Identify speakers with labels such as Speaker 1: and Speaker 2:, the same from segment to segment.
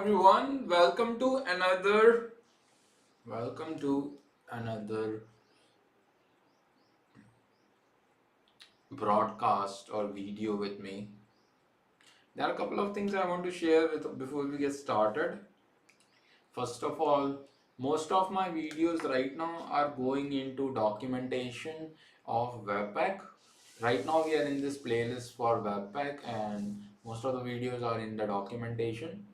Speaker 1: everyone. Welcome to another broadcast or video with me. There are a couple of things I want to share before we get started. First of all, most of my videos right now are going into documentation of Webpack. Right now we are in this playlist for Webpack and most of the videos are in the documentation.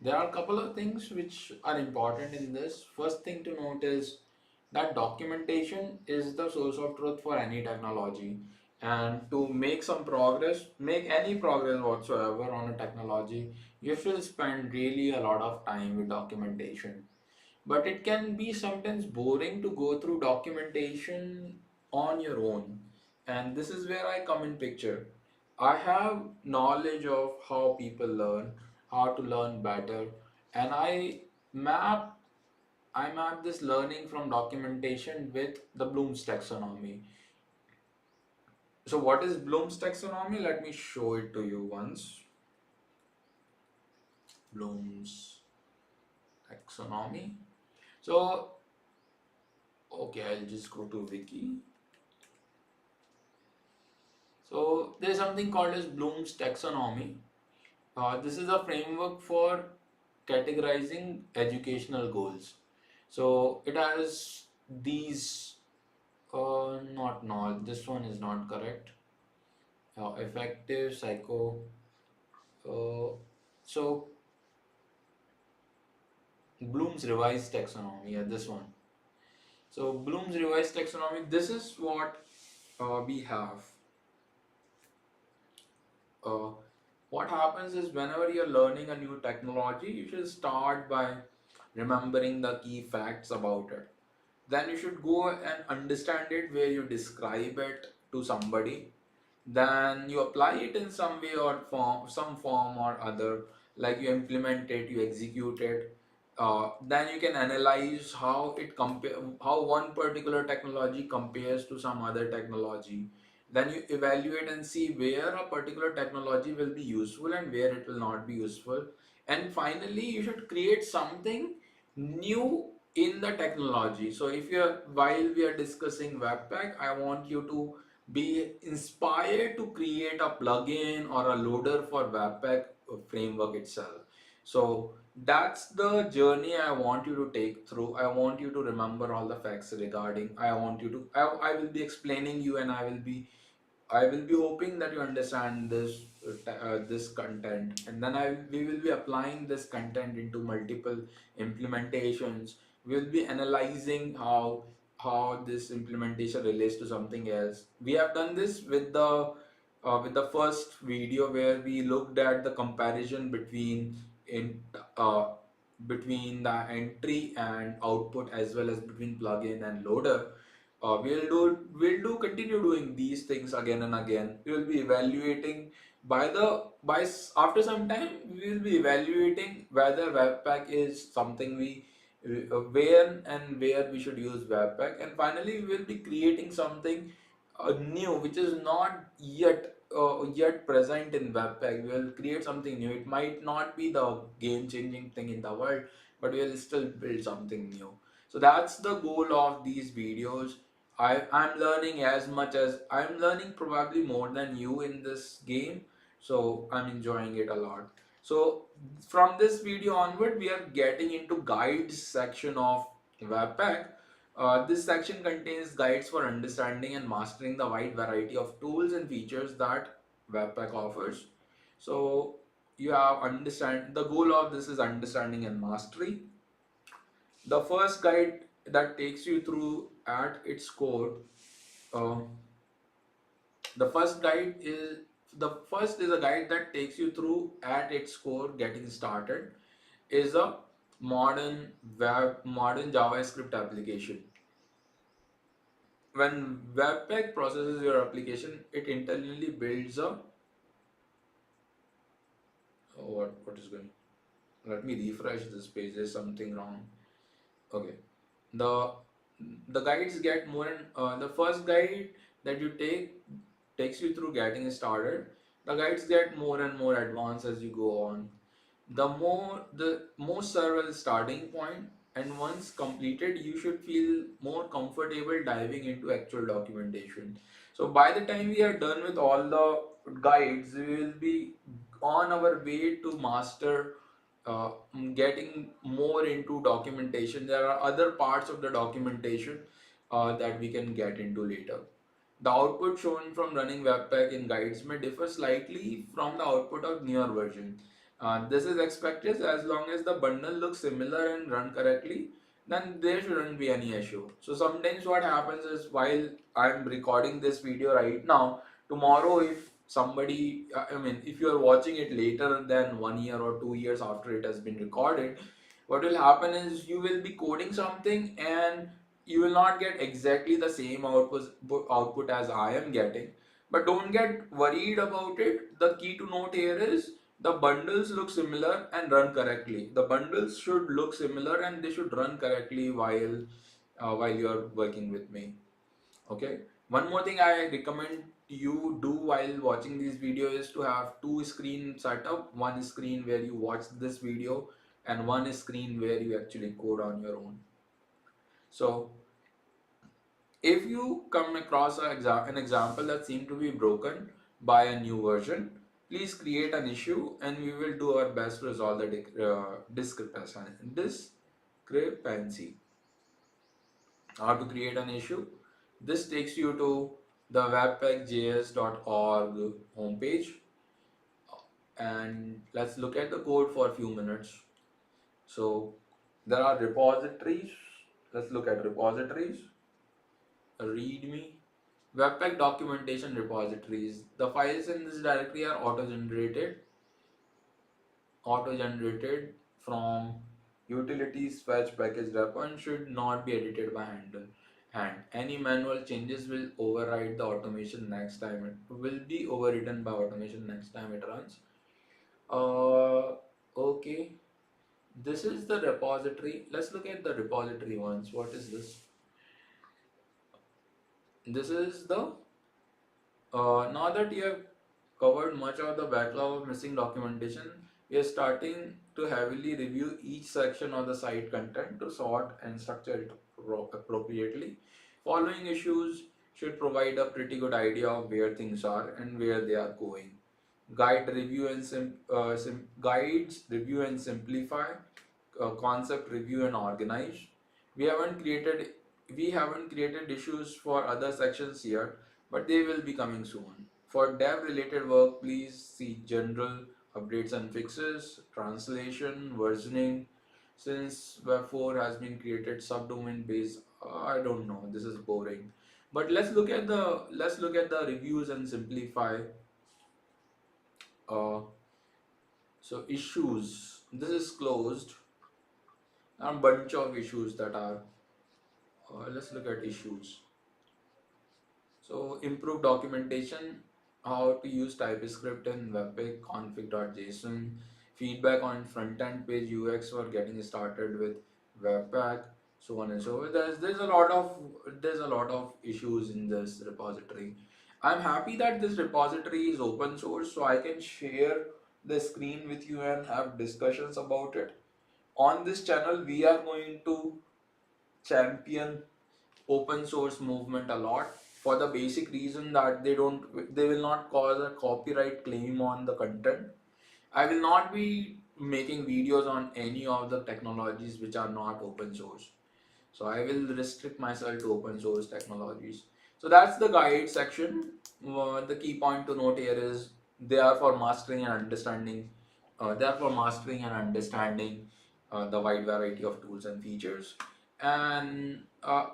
Speaker 1: There are a couple of things which are important in this. First thing to note is that documentation is the source of truth for any technology. And to make any progress whatsoever on a technology, you should spend really a lot of time with documentation. But it can be sometimes boring to go through documentation on your own. And this is where I come in picture. I have knowledge of how people learn, how to learn better, and map I map this learning from documentation with the Bloom's taxonomy. So what is Bloom's taxonomy? Let me show it to you once. Bloom's taxonomy. So okay, I'll just go to wiki. So there's something called as Bloom's taxonomy. This is a framework for categorizing educational goals. So it has these, not knowledge, this one is not correct. Effective, psycho. Uh, so Bloom's revised taxonomy, yeah, this one. So Bloom's revised taxonomy, this is what we have. Uh, what happens is whenever you're learning a new technology, you should start by remembering the key facts about it. Then you should go and understand it where you describe it to somebody. Then you apply it in some way or some form or other, like you implement it, you execute it. Then you can analyze how one particular technology compares to some other technology. Then you evaluate and see where a particular technology will be useful and where it will not be useful. And finally, you should create something new in the technology. So if you're while we are discussing Webpack, I want you to be inspired to create a plugin or a loader for Webpack framework itself. So that's the journey I want you to take through. I want you to remember all the facts regarding. I will be explaining you, and I will be hoping that you understand this content, and then we will be applying this content into multiple implementations. We will be analyzing how this implementation relates to something else. We have done this with the first video where we looked at the comparison in uh, between the entry and output, as well as between plugin and loader. We'll do continue doing these things again and again. We will be evaluating after some time we will be evaluating whether Webpack is something where and where we should use Webpack, and finally we will be creating something new which is not yet present in Webpack. We will create something new. It might not be the game changing thing in the world, but we will still build something new. So that's the goal of these videos. I'm learning as much as I'm learning, probably more than you in this game. So I'm enjoying it a lot. So from this video onward, we are getting into guides section of Webpack. This section contains guides for understanding and mastering the wide variety of tools and features that Webpack offers. So you have understand the goal of this is understanding and mastery. The first guide that takes you through at its core, uh, the first guide is the first is a guide that takes you through at its core getting started is a modern JavaScript application. When Webpack processes your application, it internally builds a what is going. Let me refresh this page. There's something wrong. Okay. The the guides get more and the first guide that you takes you through getting started. The guides get more and more advanced as you go on. The most serve as starting point, and once completed you should feel more comfortable diving into actual documentation. So by the time we are done with all the guides, we will be on our way to master getting more into documentation. There are other parts of the documentation that we can get into later. The output shown from running Webpack in guides may differ slightly from the output of newer version. This is expected as long as the bundle looks similar and run correctly, then there shouldn't be any issue. So sometimes what happens is while I'm recording this video right now, tomorrow if somebody, I mean, if you are watching it later than 1 year or 2 years after it has been recorded, what will happen is you will be coding something and you will not get exactly the same output as I am getting. But don't get worried about it. The key to note here is the bundles look similar and run correctly. The bundles should look similar and they should run correctly while you are working with me. Okay. One more thing I recommend you do while watching this video is to have two screen setup. One screen where you watch this video and one screen where you actually code on your own. So if you come across an example that seems to be broken by a new version, please create an issue and we will do our best to resolve the discrepancy. How to create an issue? This takes you to the webpackjs.org homepage, and let's look at the code for a few minutes. So there are repositories. Let's look at repositories. README, Webpack documentation repositories. The files in this directory are auto-generated from utilities fetch package repo and should not be edited by hand. Any manual changes will override the automation next time it will be overridden by automation next time it runs. Uh, okay. This is the repository. Let's look at the repository once. What is this? This is the now that you have covered much of the backlog of missing documentation, we are starting to heavily review each section of the site content to sort and structure it appropriately. Following issues should provide a pretty good idea of where things are and where they are going. Guides review and simplify, concept review and organize. We haven't created we haven't created issues for other sections yet, but they will be coming soon. For dev related work, please see general updates and fixes, translation, versioning. Since Web 4 has been created subdomain based, I don't know. This is boring. But let's look at the reviews and simplify. Uh, so issues. This is closed. There are a bunch of issues that are. Let's look at issues. So improve documentation, how to use TypeScript in Webpack config.json, feedback on front-end page UX for getting started with Webpack, so on and so forth. There's a lot of issues in this repository. I'm happy that this repository is open source, so I can share the screen with you and have discussions about it. On this channel, we are going to champion open source movement a lot for the basic reason that they will not cause a copyright claim on the content. I will not be making videos on any of the technologies which are not open source. So I will restrict myself to open source technologies. So that's the guide section. The key point to note here is they are for mastering and understanding. They are for mastering and understanding the wide variety of tools and features. And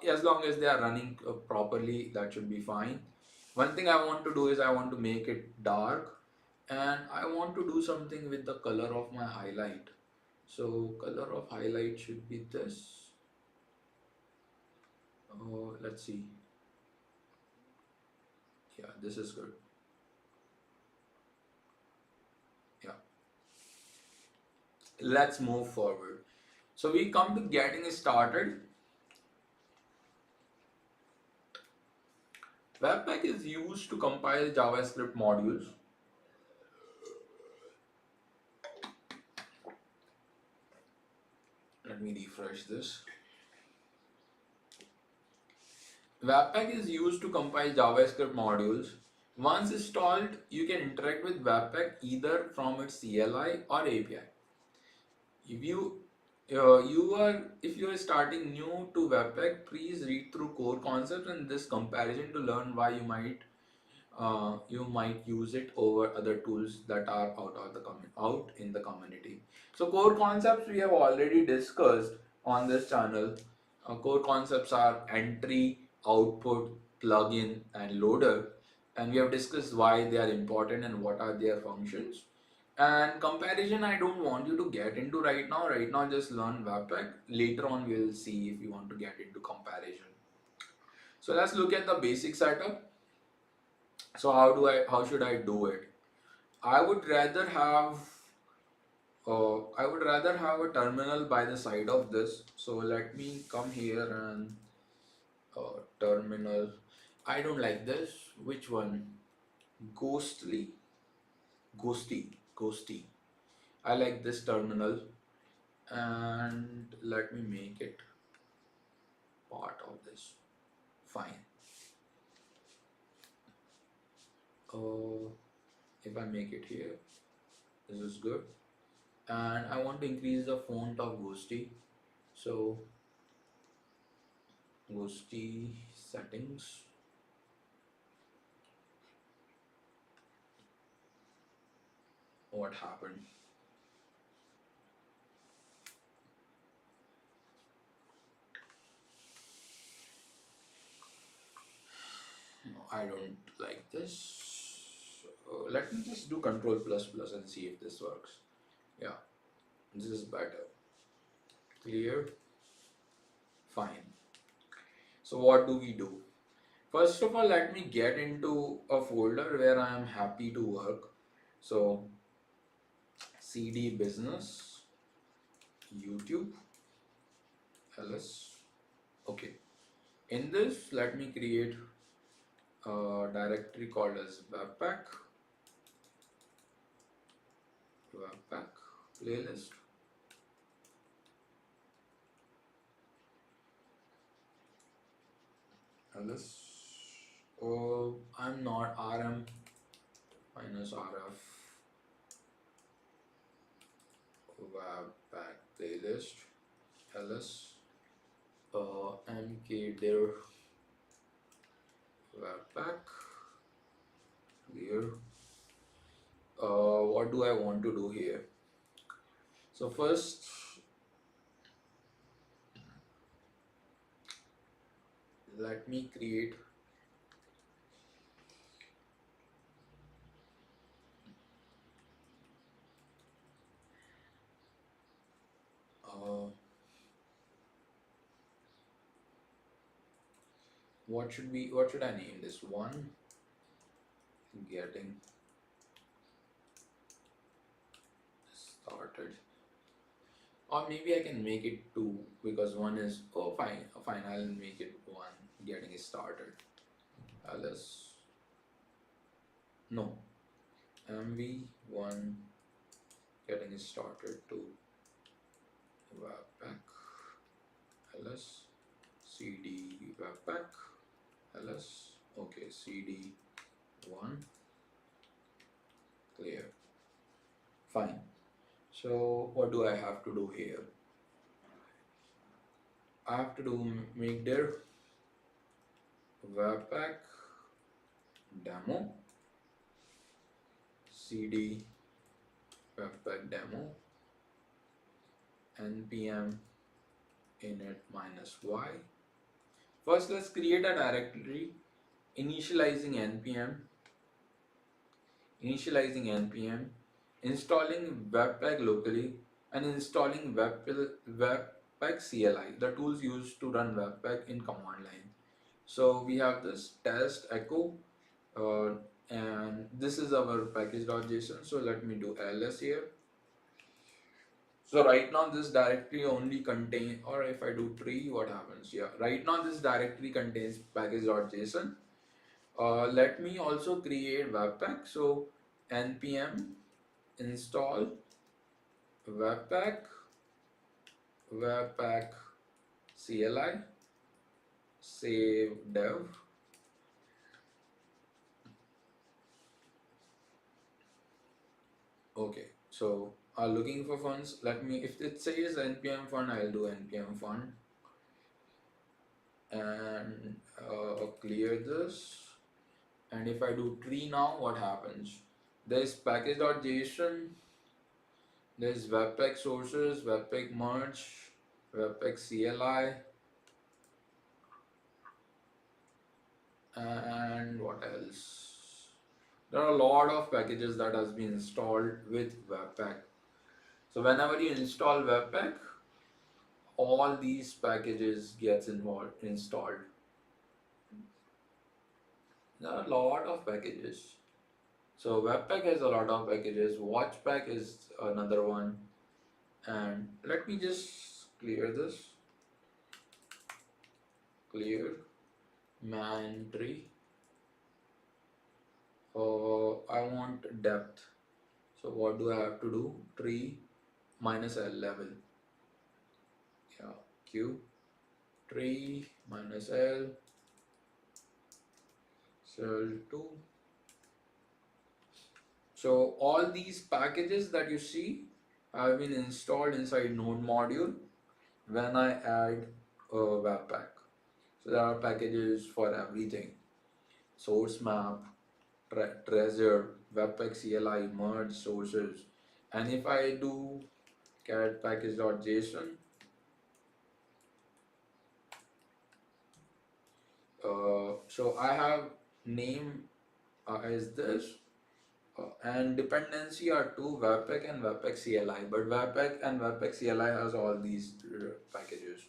Speaker 1: as long as they are running properly, that should be fine. One thing I want to do is I want to make it dark, and I want to do something with the color of my highlight. So color of highlight should be this. Oh, let's see. Yeah, this is good. Yeah, let's move forward. So we come to getting started. Webpack is used to compile JavaScript modules Let me refresh this. Webpack is used to compile JavaScript modules. Once installed, you can interact with Webpack either from its CLI or API. If if you are starting new to Webpack, please read through core concepts and this comparison to learn why you might use it over other tools that are out in the community. So core concepts we have already discussed on this channel. Core concepts are entry, output, plugin, and loader, and we have discussed why they are important and what are their functions. And comparison, I don't want you to get into right now. Right now, just learn Webpack. Later on, we'll see if you want to get into comparison. So let's look at the basic setup. So how should I do it? I would rather have I would rather have a terminal by the side of this. So let me come here and terminal. I don't like this. Which one? Ghostly, ghosty. I like this terminal, and let me make it part of this. Fine. Uh, if I make it here, this is good. And I want to increase the font of ghosty. So ghosty settings. What happened? No, I don't like this. Let me just do Control plus plus and see if this works. Yeah, this is better. Clear. Fine. So what do we do? First of all, let me get into a folder where I am happy to work. So cd business YouTube ls. Okay. In this, let me create a directory called as Webpack playlist. ls. Oh, I'm not rm minus rf Webpack playlist ls mkdir Webpack clear. What do I want to do here? So first, let me create what should I name this one? Getting started, or maybe I can make it two because one is fine. I'll make it one. Getting started. Ls no mv1 getting started to Webpack ls cd Webpack ls. Okay, cd1 clear. Fine. So what do I have to do here? I have to do make their Webpack demo cd Webpack demo npm init -y. First, let's create a directory initializing npm, installing Webpack locally, and installing Webpack CLI, the tools used to run Webpack in command line. So we have this test echo, uh, and this is our package.json. So let me do ls here. So right now this directory only contain, or if I do tree, what happens? Yeah, right now this directory contains package.json. Let me also create Webpack. So npm install Webpack Webpack CLI, save dev. Okay, so are looking for funds. Let me, if it says npm fund, I'll do npm fund and clear this. And if I do tree now, what happens? There's package.json, there's webpack sources, webpack merge, webpack CLI, and what else? There are a lot of packages that has been installed with Webpack. So whenever you install Webpack, all these packages gets installed. There are a lot of packages. So Webpack has a lot of packages. Watchpack is another one. And let me just clear this. Clear man tree. I want depth. So what do I have to do? Tree minus L level. Yeah, Q. Tree minus L. Cell 2. So all these packages that you see have been installed inside node module when I add a Webpack. So there are packages for everything. Source map, treasure, Webpack CLI, merge sources. And if I do cat package.json, so I have name is this. And dependency are two, Webpack and Webpack CLI. But Webpack and Webpack CLI has all these packages.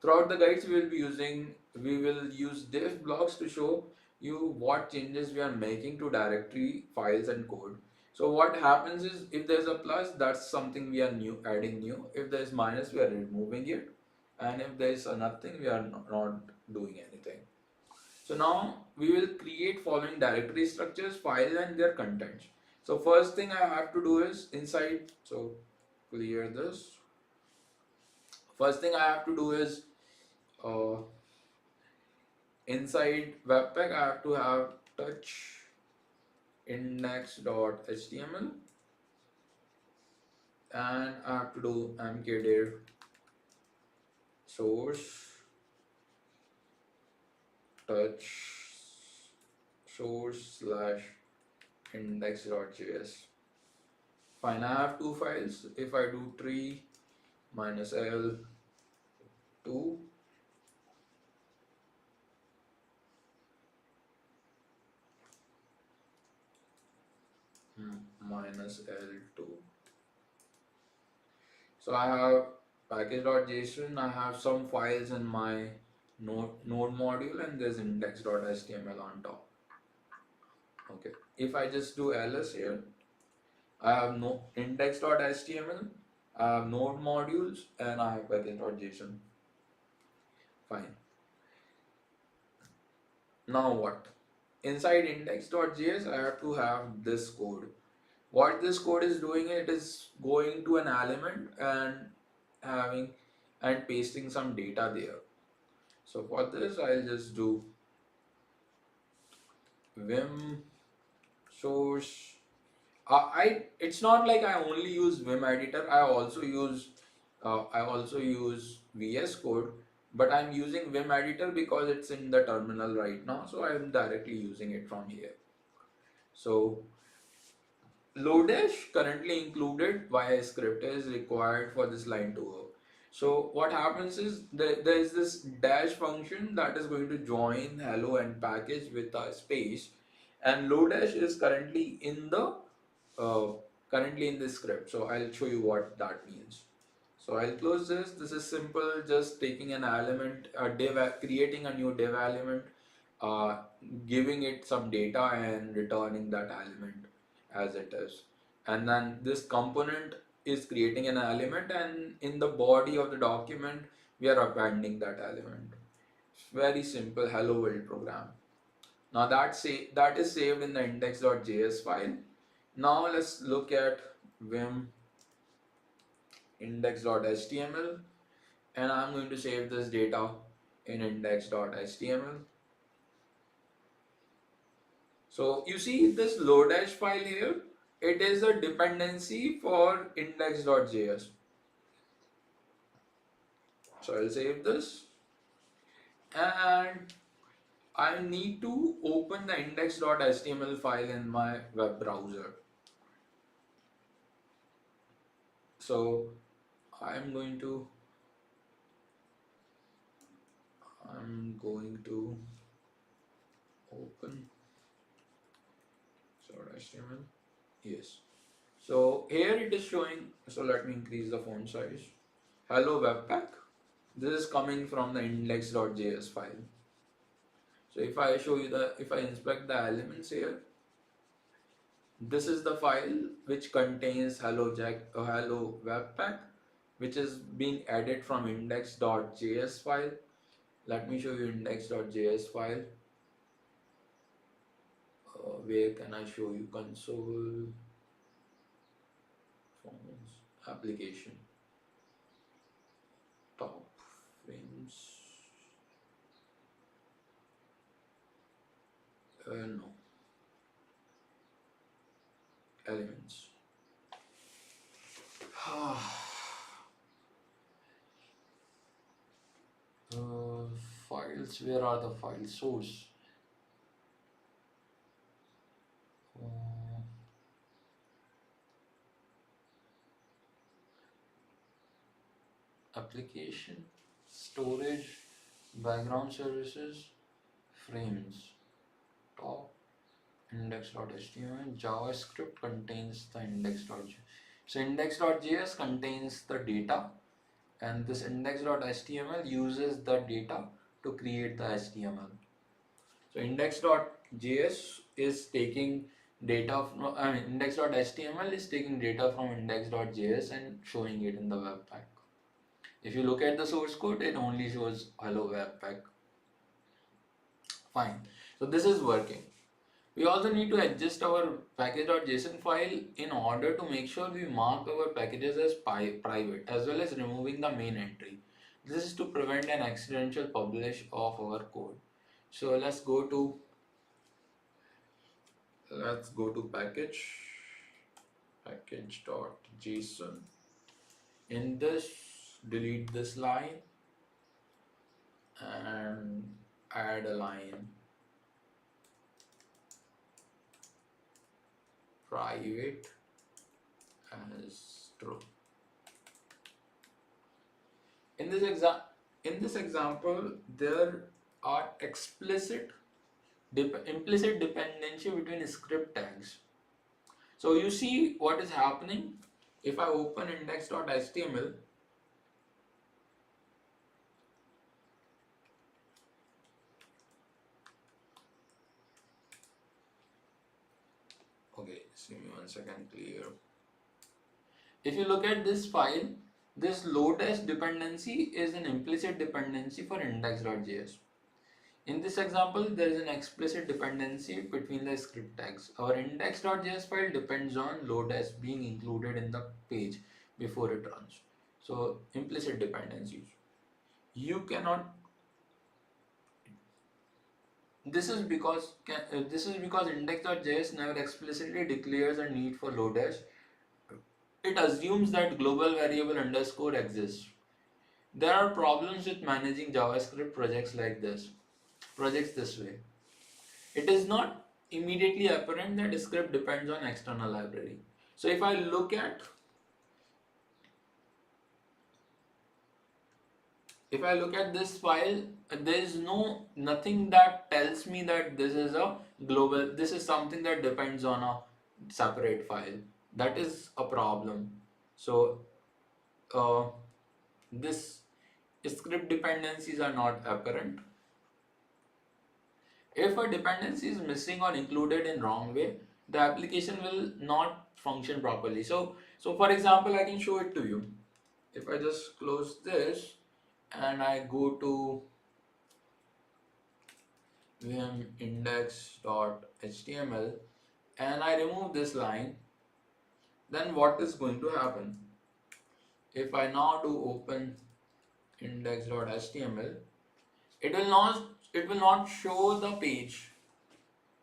Speaker 1: Throughout the guides, we will use diff blocks to show you what changes we are making to directory files and code. So what happens is if there's a plus, that's something we are adding new. If there's minus, we are removing it. And if there's a nothing, we are not doing anything. So now we will create following directory structures, files and their contents. So first thing I have to do is inside, so clear this. First thing I have to do is uh, inside Webpack I have to have touch index.html and I have to do mkdir source touch source slash index.js. Fine, I have two files. If I do tree minus L 2 minus L2. So I have package.json, I have some files in my node module and there's index.html on top. Okay, if I just do ls here, I have no index.html, I have node modules and I have package.json. Fine. Now what? Inside index.js, I have to have this code. What this code is doing, it is going to an element and having and pasting some data there. So for this, I'll just do vim source. It's not like I only use vim editor. I also use VS Code, but I'm using vim editor because it's in the terminal right now. So I'm directly using it from here. So Lodash currently included via script is required for this line to work. So what happens is there is this dash function that is going to join hello and package with a space, and Lodash is uh, currently in this script. So I'll show you what that means. So I'll close this. This is simple, just taking an element, a div, creating a new div element, uh, giving it some data and returning that element as it is. And then this component is creating an element, and in the body of the document, we are appending that element. It's very simple hello world program. Now that is saved in the index.js file. Now let's look at vim index.html, and I'm going to save this data in index.html. So you see this Lodash file here, it is a dependency for index.js. So I'll save this, and I need to open the index.html file in my web browser. So I'm going to open .html. Yes. So here it is showing. So let me increase the font size. Hello Webpack. This is coming from the index.js file. So if I show you if I inspect the elements here, this is the file which contains hello Webpack, which is being added from index.js file. Let me show you index.js file. Where can I show you? Console, performance, application, top, frames. No, elements. Files, where are the file source? Application, storage, background services, frames, top, index.html, JavaScript contains the index.js. So index.js contains the data, and this index.html uses the data to create the HTML. So index.js is taking data from, index.html is taking data from index.js and showing it in the Webpack. If you look at the source code, it only shows hello Webpack. Fine. So this is working. We also need to adjust our package.json file in order to make sure we mark our packages as private, as well as removing the main entry. This is to prevent an accidental publish of our code. So let's go to package.json. In this, delete this line and add a line private as true. In this example, there are implicit dependency between script tags. So you see what is happening. If I open index.html, okay, just give me 1 second, clear. If you look at this file, this load-s dependency is an implicit dependency for index.js. In this example, there is an explicit dependency between the script tags. Our index.js file depends on load-s being included in the page before it runs. So implicit dependencies. You cannot. This is because index.js never explicitly declares a need for load-s. It assumes that global variable underscore exists. There are problems with managing JavaScript projects this way. It is not immediately apparent that script depends on external library. So if I look at this file, there is nothing that tells me that this is something that depends on a separate file. That is a problem. So this script dependencies are not apparent. If a dependency is missing or included in wrong way, the application will not function properly. So for example, I can show it to you. If I just close this and I go to vim index.html and I remove this line, then what is going to happen? if I now do open index.html, it will not show the page.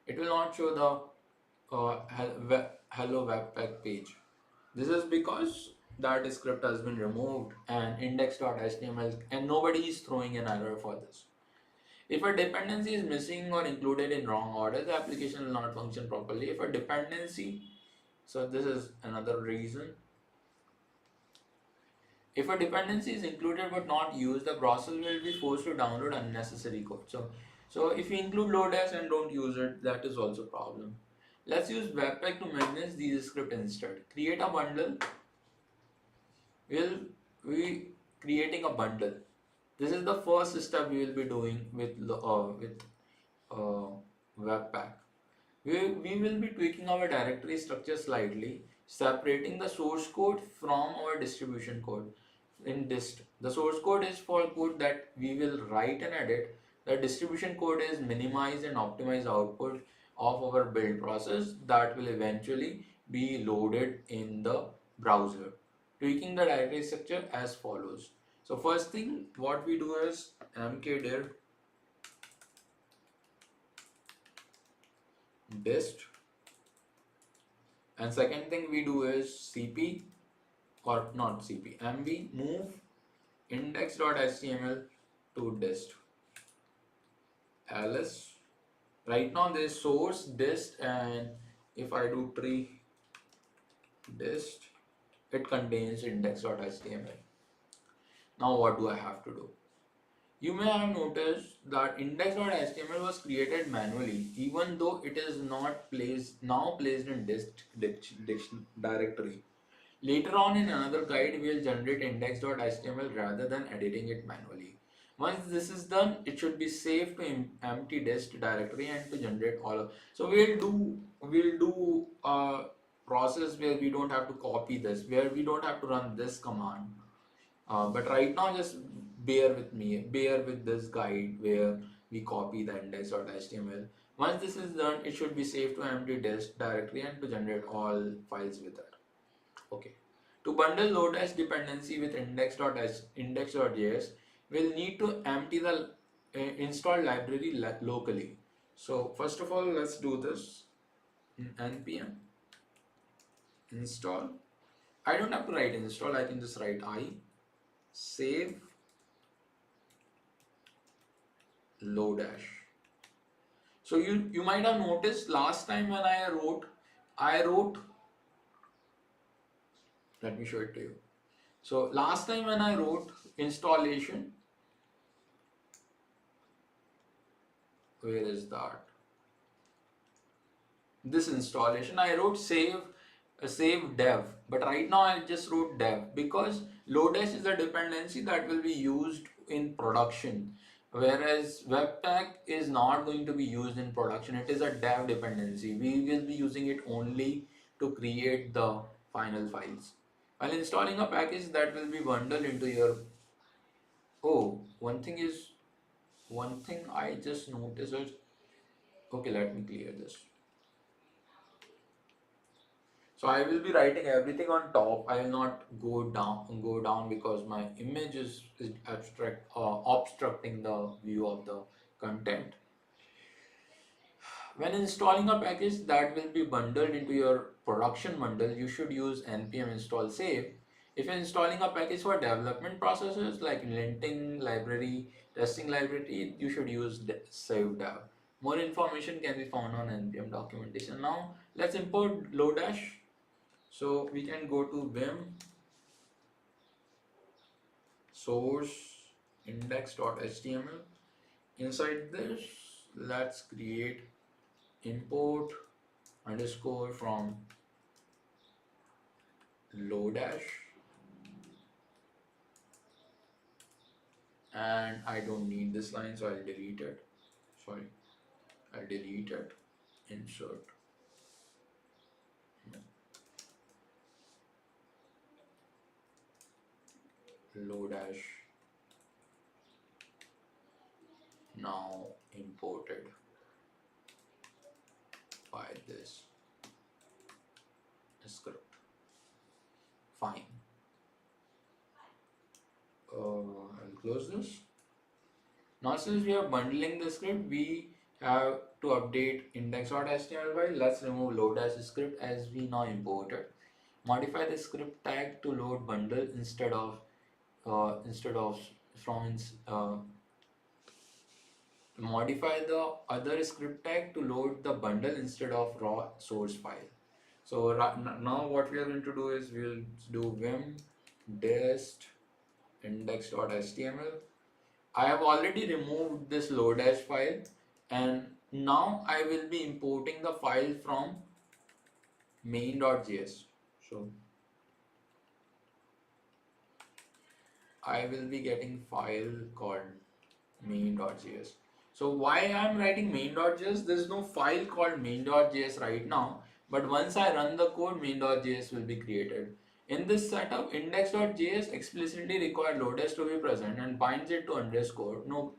Speaker 1: It will not show the hello webpack page. This is because that script has been removed and index.html, and nobody is throwing an error for this. If a dependency is missing or included in wrong order, the application will not function properly. If a dependency, so this is another reason. If a dependency is included but not used, the process will be forced to download unnecessary code. So if you include Lodash and don't use it, that is also a problem. Let's use Webpack to manage these scripts instead. Create a bundle. We'll be creating a bundle. This is the first step we will be doing with uh, Webpack. We will be tweaking our directory structure slightly, separating the source code from our distribution code. In dist, the source code is for code that we will write and edit. The distribution code is minimize and optimize output of our build process that will eventually be loaded in the browser. Tweaking the directory structure as follows. So first thing what we do is mkdir dist, and second thing we do is cp, or not cp, mv move index.html to dist ls. Right now there is source dist, and if I do tree dist, it contains index.html. Now what do I have to do? You may have noticed that index.html was created manually, even though it is not placed in dist directory. Later on in another guide, we will generate index.html rather than editing it manually. Once this is done, it should be safe to empty dist directory and to generate all of. So we'll do a process where we don't have to copy this, where we don't have to run this command. But right now, just bear with this guide where we copy the index.html. Once this is done, it should be safe to empty dist directory and to generate all files with it. Okay. To bundle Lodash dependency with index.js, we'll need to empty the installed library locally. So first of all, let's do this in npm install. I don't have to write install, I can just write I save Lodash. So you might have noticed last time when I wrote, let me show it to you. So last time when I wrote installation, where is that? This installation I wrote save dev, but right now I just wrote dev because Lodash is a dependency that will be used in production, whereas Webpack is not going to be used in production. It is a dev dependency. We will be using it only to create the final files. While installing a package that will be bundled into your, oh, one thing I just noticed is, okay, let me clear this. So I will be writing everything on top. I will not go down because my image is obstructing the view of the content. When installing a package that will be bundled into your production bundle, you should use npm install save. If you're installing a package for development processes like linting library, testing library, you should use save dev. More information can be found on npm documentation. Now let's import Lodash. So we can go to vim source index.html. Inside this, let's create import underscore from Lodash, and I don't need this line, so I'll delete it. Sorry, I'll delete it. Insert Lodash now imported by this script. Fine. close this. Now since we are bundling the script, we have to update index.html file. Let's remove load as script as we now imported. Modify the script tag to load bundle instead of from modify the other script tag to load the bundle instead of raw source file. So now what we are going to do is we'll do vim dest index.html. I have already removed this lodash file, and now I will be importing the file from main.js. So I will be getting file called main.js. So why I'm writing main.js? There's no file called main.js right now, but once I run the code, main.js will be created. In this setup, index.js explicitly requires loaders to be present and binds it to underscore, no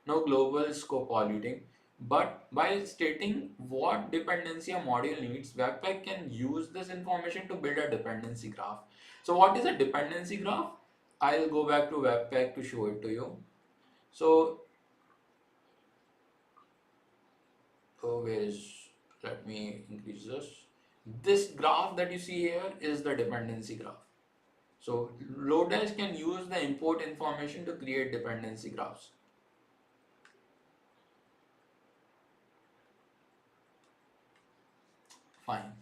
Speaker 1: global scope polluting. But by stating what dependency a module needs, Webpack can use this information to build a dependency graph. So what is a dependency graph? I'll go back to Webpack to show it to you. So where is, let me increase this. This graph that you see here is the dependency graph. So Lodash can use the import information to create dependency graphs. Fine.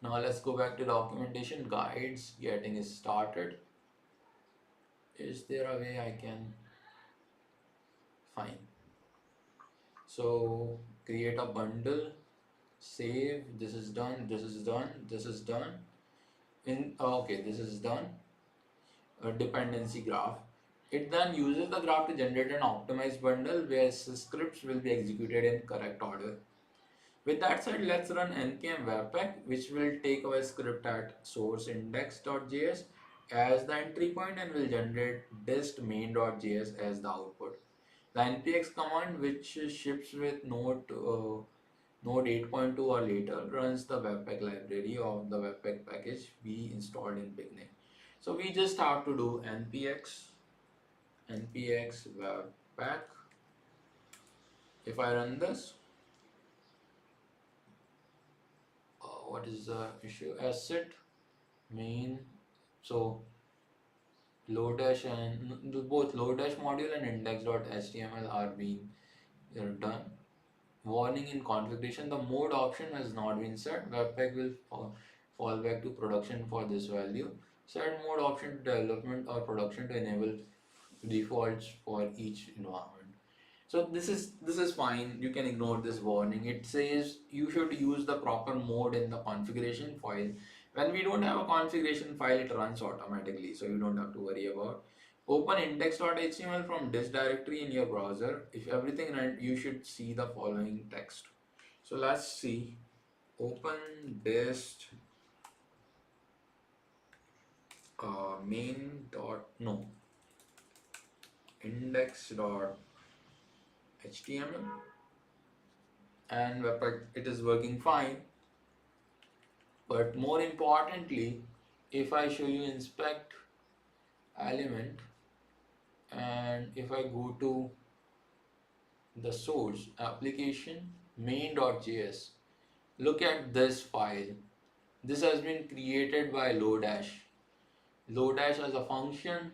Speaker 1: Now let's go back to documentation, guides, getting started. Is there a way I can? Fine. So create a bundle, save, this is done, this is done, this is done. Okay, this is done. A dependency graph. It then uses the graph to generate an optimized bundle where scripts will be executed in correct order. With that said, let's run npm webpack, which will take our script at source index.js as the entry point and will generate dist main.js as the output. The npx command, which ships with Node 8.2 or later, runs the Webpack library of the Webpack package we installed in beginning. So we just have to do npx webpack. If I run this, what is the issue? Asset main. So Lodash and both Lodash module and index.html are being done. Warning in configuration, the mode option has not been set. Webpack will fall back to production for this value. Set mode option to development or production to enable defaults for each environment. So this is fine. You can ignore this warning. It says you should use the proper mode in the configuration file. When we don't have a configuration file, it runs automatically, so you don't have to worry about. Open index.html from this directory in your browser. If everything runs, you should see the following text. So let's see. Open dist main dot no index.html and Webpack, it is working fine. But more importantly, if I show you inspect element and if I go to the source application main.js, look at this file. This has been created by Lodash. Lodash as a function,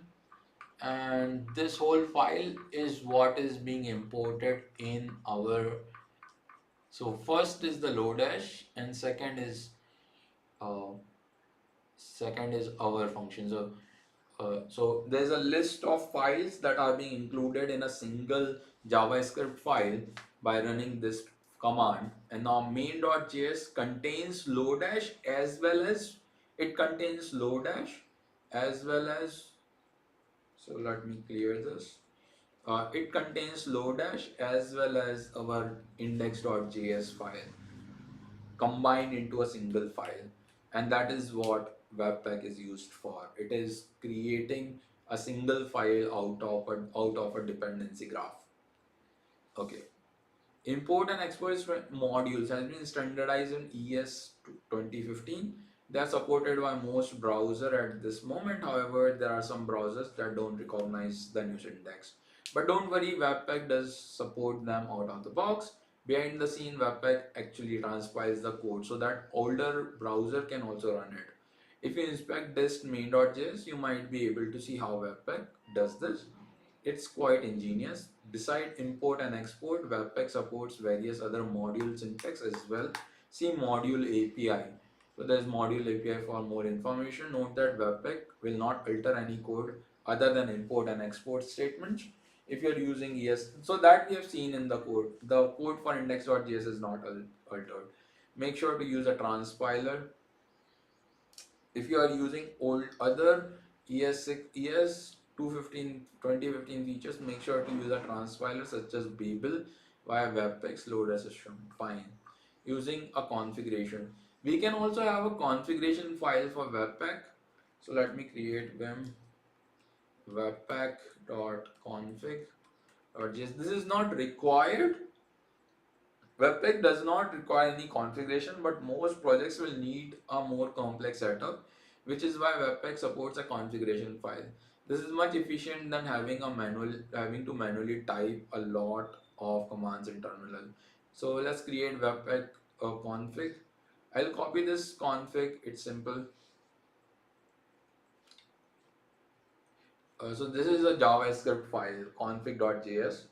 Speaker 1: and this whole file is what is being imported in our. So first is the Lodash and uh, second is our function. So there's a list of files that are being included in a single JavaScript file by running this command. And now main.js contains Lodash as well as it contains Lodash as well as. So let me clear this. It contains Lodash as well as our index.js file combined into a single file, and that is what Webpack is used for. It is creating a single file out of a dependency graph. Okay. Import and export modules has been standardized in ES 2015. They are supported by most browsers at this moment. However, there are some browsers that don't recognize the new syntax. But don't worry, Webpack does support them out of the box. Behind the scene, Webpack actually transpiles the code so that older browser can also run it. If you inspect this main.js, you might be able to see how Webpack does this. It's quite ingenious. Beside import and export, Webpack supports various other module syntax as well. See module API. So there's module API for more information. Note that Webpack will not alter any code other than import and export statements. If you're using ES, so that we have seen in the code. The code for index.js is not altered. Make sure to use a transpiler. If you are using old other ES6, ES 215, 2015 features, make sure to use a transpiler such as Babel via Webpack's loader system. Fine. Using a configuration. We can also have a configuration file for Webpack. So let me create vim webpack.config.js. This is not required. Webpack does not require any configuration, but most projects will need a more complex setup, which is why Webpack supports a configuration file. This is much efficient than having to manually type a lot of commands in terminal. So let's create Webpack config. I'll copy this config. It's simple. So this is a JavaScript file config.js,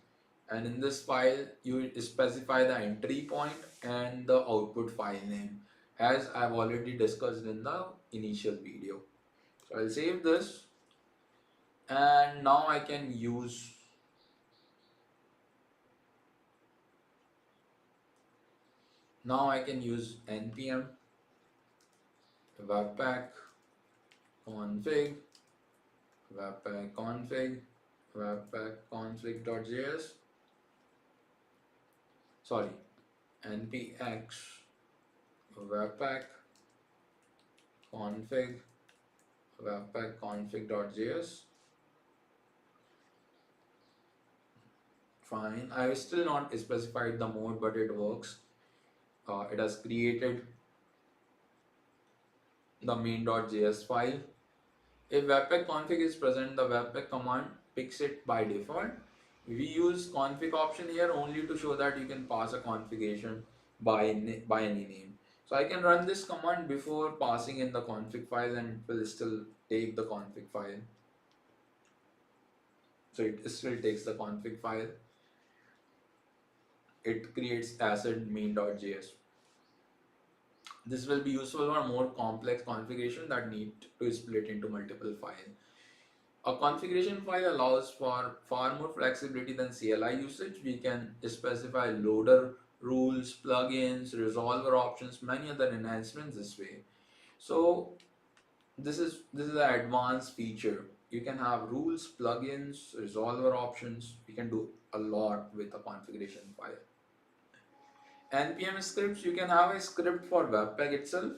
Speaker 1: and in this file you specify the entry point and the output file name as I've already discussed in the initial video. So I'll save this, and now I can use npm webpack config webpack config webpack config.js, sorry, npx webpack config webpack config.js. Fine, I have still not specified the mode, but it works. It has created the main.js file. If webpack config is present, the webpack command picks it by default. We use config option here only to show that you can pass a configuration by any name. So I can run this command before passing in the config file, and it will still take the config file. So it still takes the config file. It creates asset main.js. This will be useful for more complex configuration that need to split into multiple files. A configuration file allows for far more flexibility than CLI usage. We can specify loader rules, plugins, resolver options, many other enhancements this way. So this is an advanced feature. You can have rules, plugins, resolver options. We can do a lot with a configuration file. NPM scripts, you can have a script for Webpack itself.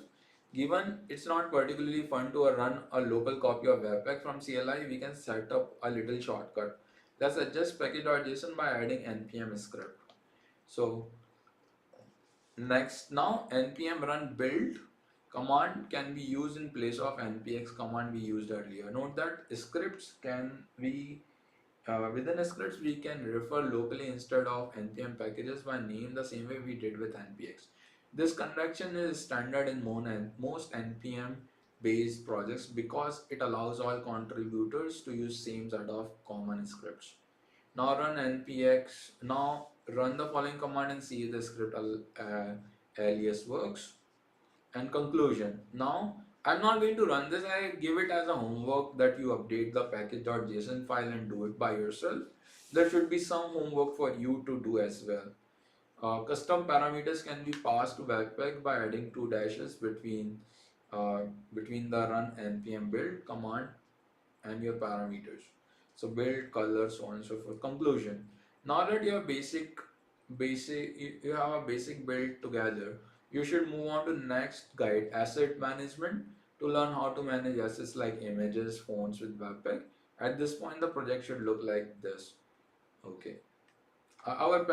Speaker 1: Given it's not particularly fun to run a local copy of Webpack from CLI, we can set up a little shortcut. Let's adjust package.json by adding npm script. So next, now npm run build command can be used in place of npx command we used earlier. Note that scripts can be within scripts, we can refer locally instead of npm packages by name the same way we did with npx. This convention is standard in most npm based projects because it allows all contributors to use same set of common scripts. Now run the following command and see if the script alias works. And conclusion. Now, I'm not going to run this. I give it as a homework that you update the package.json file and do it by yourself. There should be some homework for you to do as well. Custom parameters can be passed to Webpack by adding two dashes uh, between the run npm build command and your parameters. So build, color, so on and so forth. Conclusion. Now that you have you have a basic build together, you should move on to next guide, asset management, to learn how to manage assets like images, fonts with Webpack. At this point, the project should look like this. Okay. Our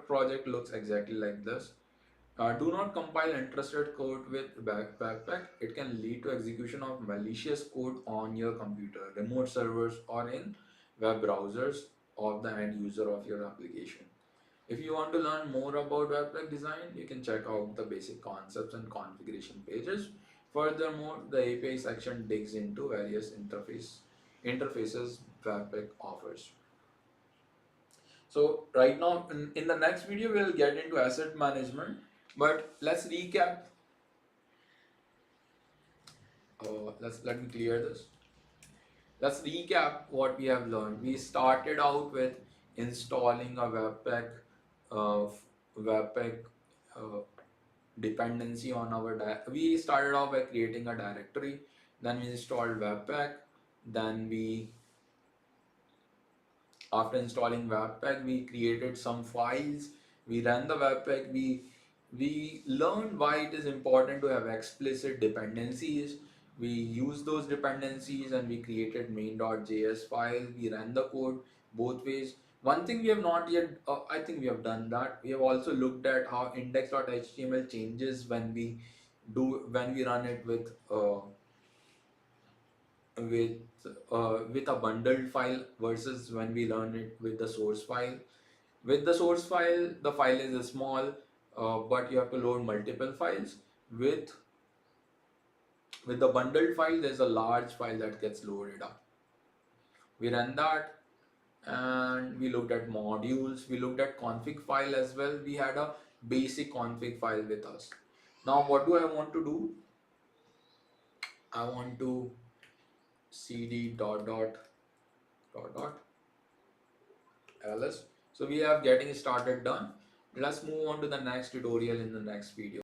Speaker 1: project looks exactly like this. Do not compile untrusted code with Webpack. It can lead to execution of malicious code on your computer, remote servers, or in web browsers of the end user of your application. If you want to learn more about Webpack design, you can check out the basic concepts and configuration pages. Furthermore, the API section digs into various interfaces Webpack offers. So right now, in the next video, we'll get into asset management. But let's recap. Let me clear this. Let's recap what we have learned. We started out with installing a uh, Webpack uh, dependency on our. We started off by creating a directory. Then we installed Webpack. Then we After installing Webpack, we created some files. We ran the Webpack. We learned why it is important to have explicit dependencies. We used those dependencies and we created main.js file. We ran the code both ways. One thing we have not yet, I think we have done that. We have also looked at how index.html changes when we run it with with a bundled file versus when we run it with the source file. With the source file, the file is small, but you have to load multiple files. With the bundled file, there's a large file that gets loaded up. We ran that and we looked at modules. We looked at config file as well. We had a basic config file with us. Now, what do I want to do? I want to cd dot ls. So we have getting started done. Let's move on to the next tutorial in the next video.